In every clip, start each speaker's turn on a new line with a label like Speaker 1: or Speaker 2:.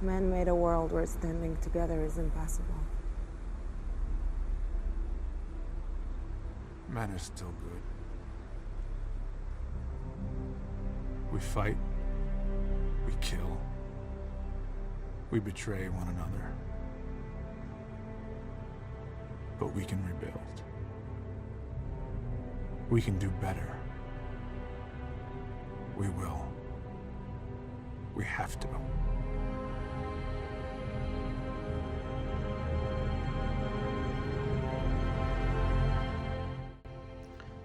Speaker 1: Man made a world where standing together is impossible.
Speaker 2: Men are still good. We fight. We kill. We betray one another. But we can rebuild. We can do better. We will. We have to.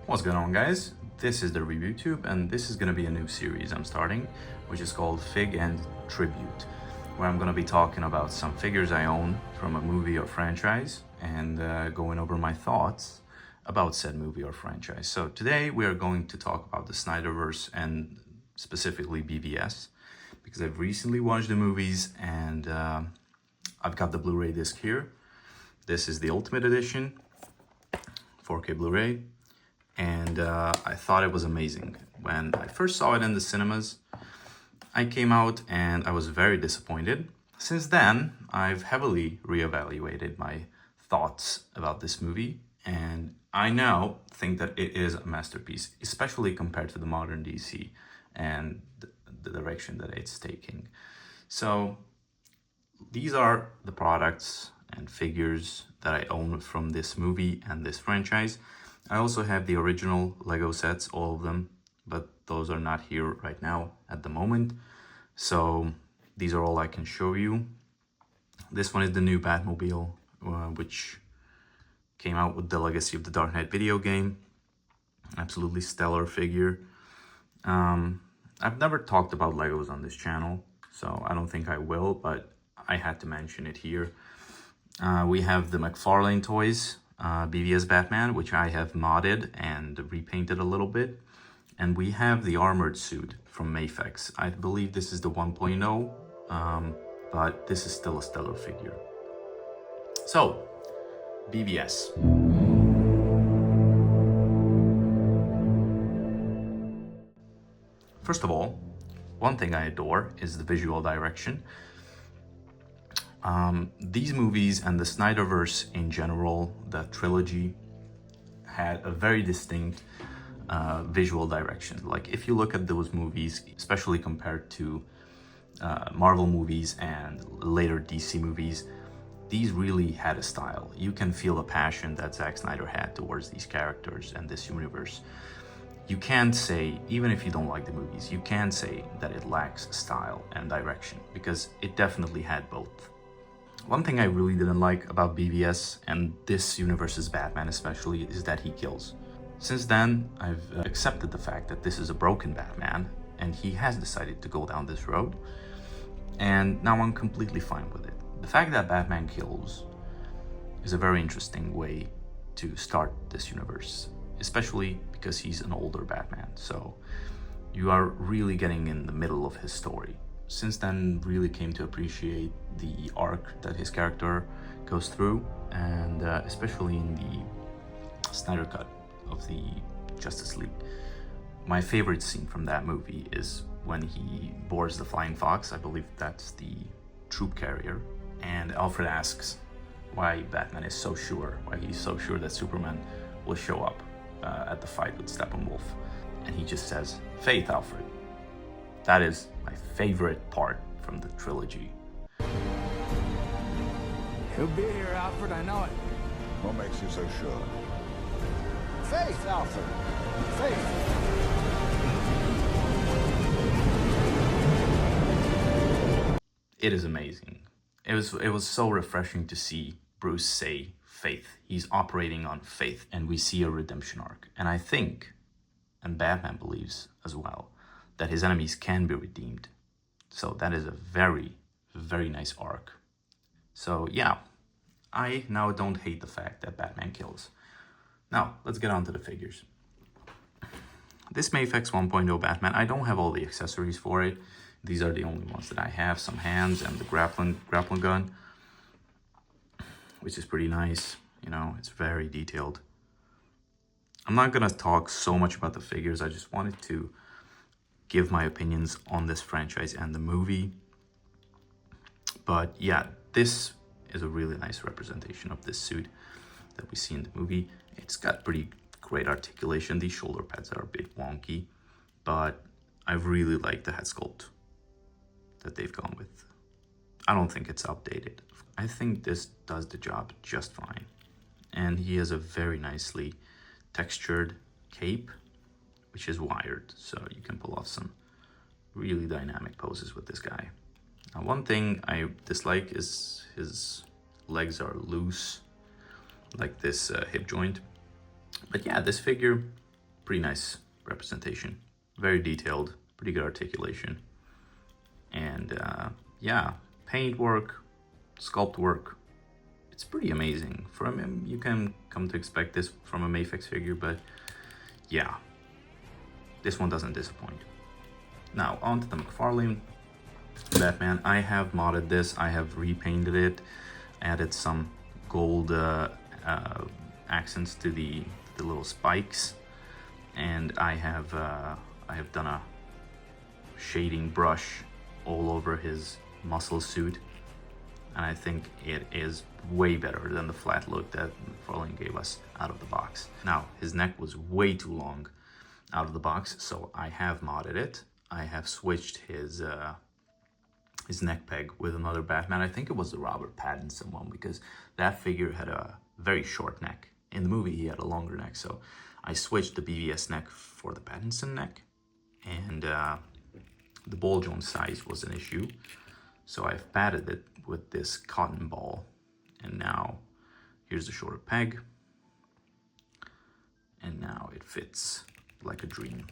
Speaker 3: What's going on, guys? This is the Review Tube, and this is going to be a new series I'm starting, which is called Fig and Tribute, where I'm going to be talking about some figures I own from a movie or franchise and going over my thoughts about said movie or franchise. So today we are going to talk about the Snyderverse and specifically BVS, because I've recently watched the movies and I've got the Blu-ray disc here. This is the Ultimate Edition, 4K Blu-ray. And I thought it was amazing. When I first saw it in the cinemas, I came out and I was very disappointed. Since then, I've heavily reevaluated my thoughts about this movie, and I now think that it is a masterpiece, especially compared to the modern DC and the direction that it's taking. So these are the products and figures that I own from this movie and this franchise. I also have the original Lego sets, all of them, but those are not here right now at the moment. So these are all I can show you. This one is the new Batmobile, which came out with the Legacy of the Dark Knight video game. Absolutely stellar figure. I've never talked about Legos on this channel, so I don't think I will, but I had to mention it here. We have the McFarlane toys. BVS Batman, which I have modded and repainted a little bit. And we have the armored suit from Mafex. I believe this is the 1.0, but this is still a stellar figure. So, BVS. First of all, one thing I adore is the visual direction. These movies and the Snyderverse in general, the trilogy, had a very distinct visual direction. Like, if you look at those movies, especially compared to Marvel movies and later DC movies, these really had a style. You can feel the passion that Zack Snyder had towards these characters and this universe. You can't say, even if you don't like the movies, you can't say that it lacks style and direction, because it definitely had both. One thing I really didn't like about BVS and this universe's Batman especially is that he kills. Since then, I've accepted the fact that this is a broken Batman and he has decided to go down this road, and now I'm completely fine with it. The fact that Batman kills is a very interesting way to start this universe, especially because he's an older Batman, so you are really getting in the middle of his story. Since then, really came to appreciate the arc that his character goes through, and especially in the Snyder Cut of the Justice League. My favorite scene from that movie is when he boards the Flying Fox. I believe that's the troop carrier, and Alfred asks why Batman is so sure, why he's so sure that Superman will show up at the fight with Steppenwolf, and he just says, "Faith, Alfred." That is my favorite part from the trilogy.
Speaker 4: He'll be here, Alfred, I know it.
Speaker 5: What makes you so sure?
Speaker 4: Faith, Alfred. Faith.
Speaker 3: It is amazing. It was so refreshing to see Bruce say faith. He's operating on faith, and we see a redemption arc. And I think, and Batman believes as well, that his enemies can be redeemed. So that is a very, very nice arc. So yeah, I now don't hate the fact that Batman kills. Now, let's get on to the figures. This Mafex 1.0 Batman, I don't have all the accessories for it. These are the only ones that I have, some hands and the grappling gun, which is pretty nice. You know, it's very detailed. I'm not gonna talk so much about the figures. I just wanted to give my opinions on this franchise and the movie. But yeah, this is a really nice representation of this suit that we see in the movie. It's got pretty great articulation. These shoulder pads are a bit wonky, but I really like the head sculpt that they've gone with. I don't think it's outdated. I think this does the job just fine. And he has a very nicely textured cape, which is wired, so you can pull off some really dynamic poses with this guy. Now, one thing I dislike is his legs are loose, like this hip joint. But yeah, this figure, pretty nice representation. Very detailed, pretty good articulation. And yeah, paint work, sculpt work, it's pretty amazing. From him, you can come to expect this from a Mafex figure, but yeah, this one doesn't disappoint. Now, on to the McFarlane Batman. I have modded this, I have repainted it, added some gold accents to the little spikes, and I have done a shading brush all over his muscle suit, and I think it is way better than the flat look that McFarlane gave us out of the box. Now, his neck was way too long out of the box, so I have modded it. I have switched his neck peg with another Batman. I think it was the Robert Pattinson one, because that figure had a very short neck. In the movie, he had a longer neck, so I switched the BVS neck for the Pattinson neck, and the ball joint size was an issue, so I've padded it with this cotton ball, and now here's the shorter peg, and now it fits like a dream,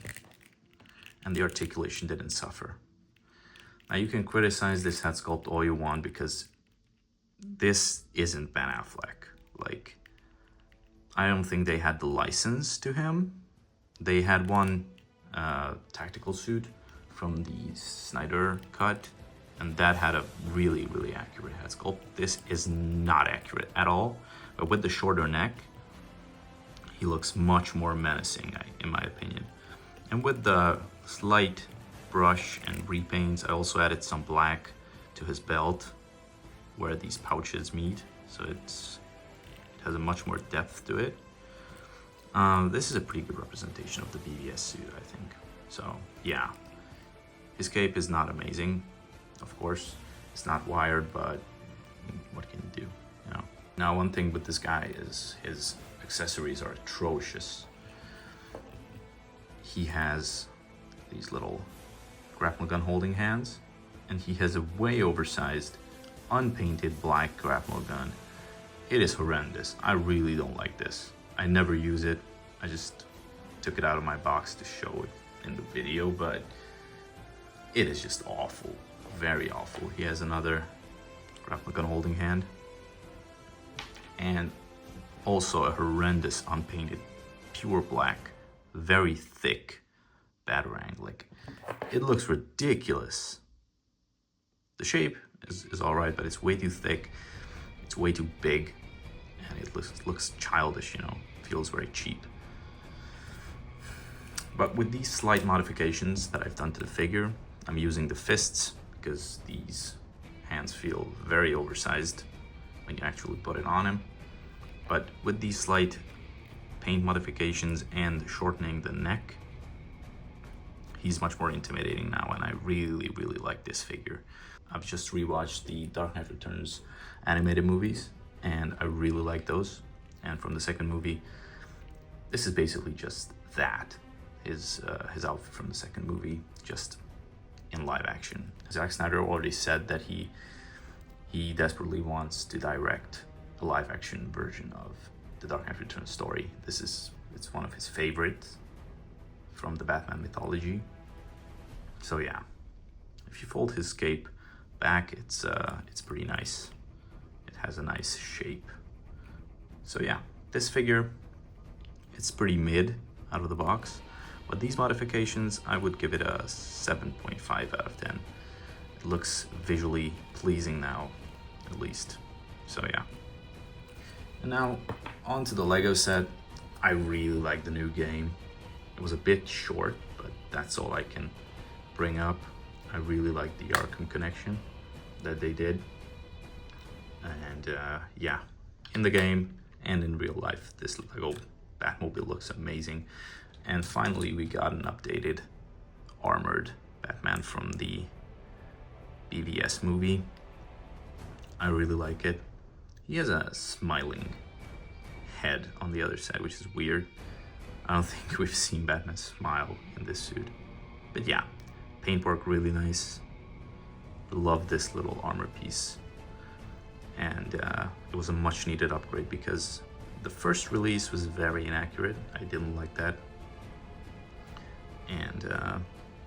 Speaker 3: and the articulation didn't suffer. Now, you can criticize this head sculpt all you want, because this isn't Ben Affleck. Like, I don't think they had the license to him. They had one tactical suit from the Snyder cut, and that had a really, really accurate head sculpt. This is not accurate at all, but with the shorter neck, he looks much more menacing, in my opinion. And with the slight brush and repaints, I also added some black to his belt where these pouches meet, so it has a much more depth to it. This is a pretty good representation of the BVS suit, I think. So yeah, his cape is not amazing, of course. It's not wired, but what can you do, you know? Now, one thing with this guy is his accessories are atrocious. He has these little grapple gun holding hands, and he has a way oversized, unpainted black grapple gun. It is horrendous. I really don't like this. I never use it. I just took it out of my box to show it in the video, but it is just awful. Very awful. He has another grapple gun holding hand, and also a horrendous unpainted pure black, very thick Batarang. Like, it looks ridiculous. The shape is all right, but it's way too thick. It's way too big, and it looks childish, you know, feels very cheap. But with these slight modifications that I've done to the figure, I'm using the fists because these hands feel very oversized when you actually put it on him. But with these slight paint modifications and shortening the neck, he's much more intimidating now, and I really, really like this figure. I've just rewatched the Dark Knight Returns animated movies, and I really like those. And from the second movie, this is basically just that. His outfit from the second movie, just in live action. Zack Snyder already said that he desperately wants to direct a live action version of the Dark Knight Returns story. It's one of his favorites from the Batman mythology. So yeah, if you fold his cape back, it's pretty nice. It has a nice shape. So yeah, this figure, it's pretty mid out of the box, but these modifications, I would give it a 7.5 out of 10. It looks visually pleasing now, at least. So yeah. And now, on to the Lego set. I really like the new game. It was a bit short, but that's all I can bring up. I really like the Arkham connection that they did. And yeah, in the game and in real life, this Lego Batmobile looks amazing. And finally, we got an updated armored Batman from the BVS movie. I really like it. He has a smiling head on the other side, which is weird. I don't think we've seen Batman smile in this suit. But yeah, paintwork really nice. Love this little armor piece. And it was a much needed upgrade because the first release was very inaccurate. I didn't like that. And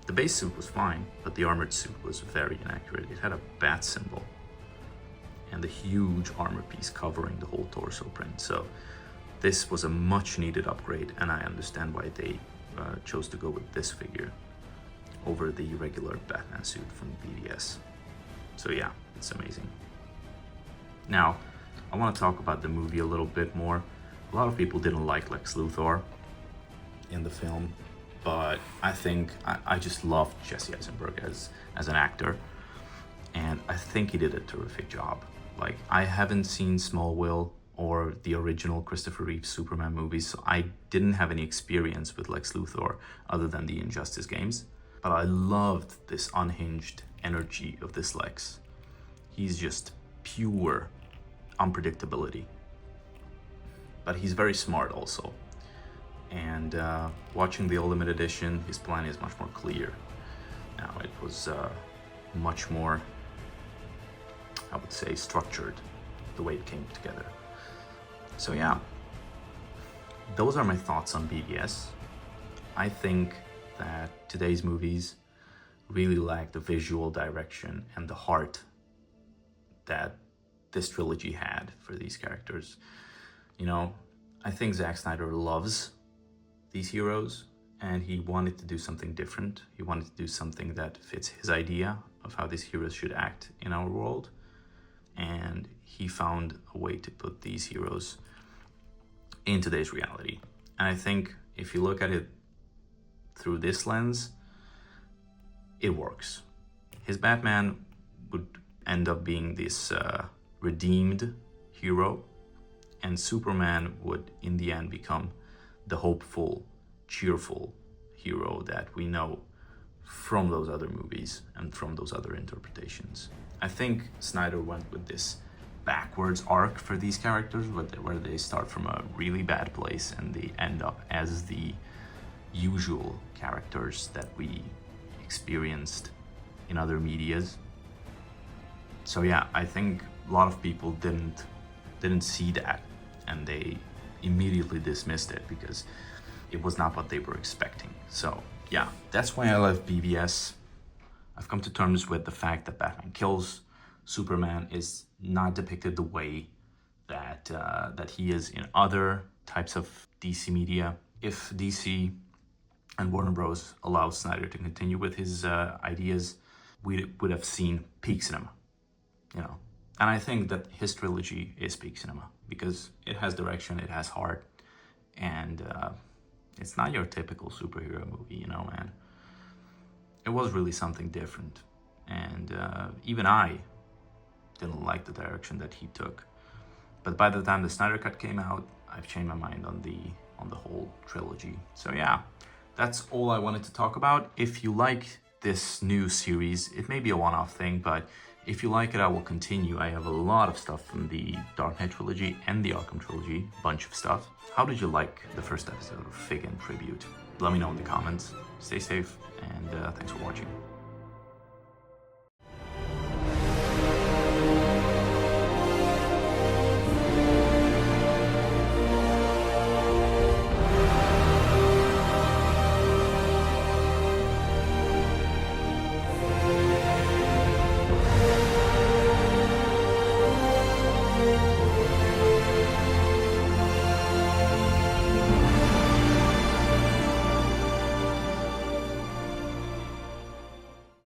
Speaker 3: the base suit was fine, but the armored suit was very inaccurate. It had a bat symbol and a huge armor piece covering the whole torso print. So this was a much needed upgrade, and I understand why they chose to go with this figure over the regular Batman suit from BVS. So yeah, it's amazing. Now, I want to talk about the movie a little bit more. A lot of people didn't like Lex Luthor in the film, but I think I just loved Jesse Eisenberg as an actor, and I think he did a terrific job. Like, I haven't seen Smallville or the original Christopher Reeve Superman movies, so I didn't have any experience with Lex Luthor other than the Injustice games, but I loved this unhinged energy of this Lex. He's just pure unpredictability, but he's very smart also. And watching the Ultimate Edition, his plan is much more clear. Now, it was much more, I would say, structured, the way it came together. So yeah, those are my thoughts on BVS. I think that today's movies really lack the visual direction and the heart that this trilogy had for these characters. You know, I think Zack Snyder loves these heroes, and he wanted to do something different. He wanted to do something that fits his idea of how these heroes should act in our world. And he found a way to put these heroes in today's reality. And I think if you look at it through this lens, it works. His Batman would end up being this redeemed hero, and Superman would in the end become the hopeful, cheerful hero that we know from those other movies and from those other interpretations. I think Snyder went with this backwards arc for these characters, where they start from a really bad place and they end up as the usual characters that we experienced in other medias. So yeah, I think a lot of people didn't see that, and they immediately dismissed it because it was not what they were expecting. So yeah, that's why I love BVS. I've come to terms with the fact that Batman kills. Superman is not depicted the way that he is in other types of DC media. If DC and Warner Bros. Allowed Snyder to continue with his ideas, we would have seen peak cinema, you know. And I think that his trilogy is peak cinema because it has direction, it has heart, and it's not your typical superhero movie, you know, man. It was really something different, and even I didn't like the direction that he took. But by the time the Snyder Cut came out, I've changed my mind on the whole trilogy. So yeah, that's all I wanted to talk about. If you like this new series, it may be a one-off thing, but if you like it, I will continue. I have a lot of stuff from the Dark Knight trilogy and the Arkham trilogy, bunch of stuff. How did you like the first episode of Fig and Tribute? Let me know in the comments. Stay safe, and thanks for watching.